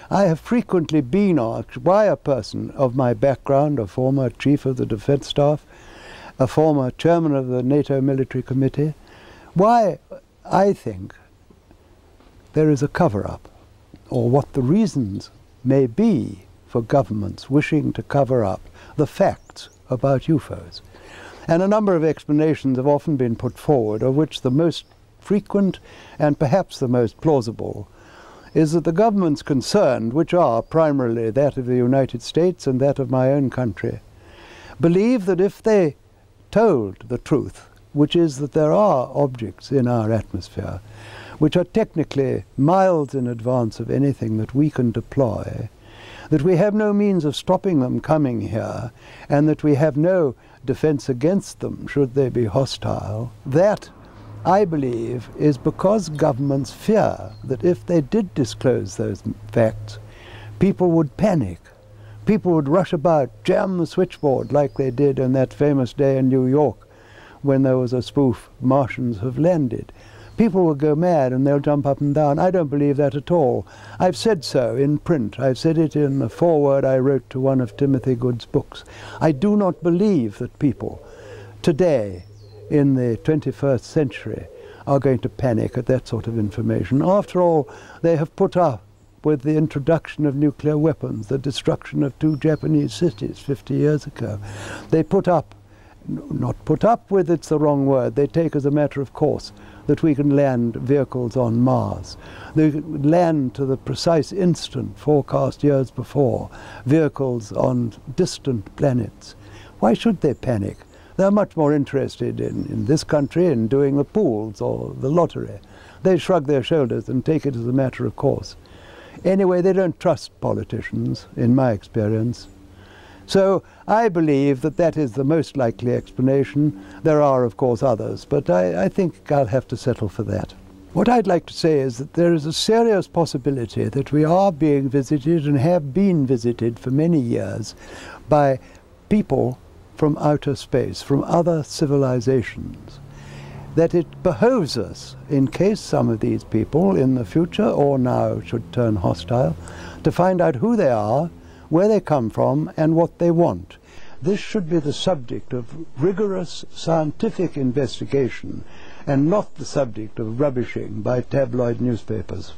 I have frequently been asked why a person of my background, a former chief of the defense staff, a former chairman of the Nato military committee, why I think there is a cover-up, or what the reasons may be for governments wishing to cover up the facts about UFOs. And a number of explanations have often been put forward, of which the most frequent and perhaps the most plausible is that the governments concerned, which are primarily that of the United States and that of my own country, believe that if they told the truth, which is that there are objects in our atmosphere which are technically miles in advance of anything that we can deploy, that we have no means of stopping them coming here, and that we have no defense against them should they be hostile, that, I believe, is because governments fear that if they did disclose those facts, people would panic. People would rush about, jam the switchboard like they did on that famous day in New York when there was a spoof, Martians have landed. People will go mad and they'll jump up and down. I don't believe that at all. I've said so in print. I've said it in the foreword I wrote to one of Timothy Good's books. I do not believe that people today, in the 21st century, are going to panic at that sort of information. After all, they have put up with the introduction of nuclear weapons, the destruction of 2 Japanese cities 50 years ago. They put up, not put up with, it's the wrong word, they take as a matter of course that we can land vehicles on Mars. They land to the precise instant forecast years before, vehicles on distant planets. Why should they panic? They're much more interested in this country in doing the pools or the lottery. They shrug their shoulders and take it as a matter of course. Anyway, they don't trust politicians, in my experience. So I believe that that is the most likely explanation. There are, of course, others, but I think I'll have to settle for that. What I'd like to say is that there is a serious possibility that we are being visited and have been visited for many years by people from outer space, from other civilizations, that it behoves us, in case some of these people in the future or now should turn hostile, to find out who they are, where they come from, and what they want. This should be the subject of rigorous scientific investigation and not the subject of rubbishing by tabloid newspapers.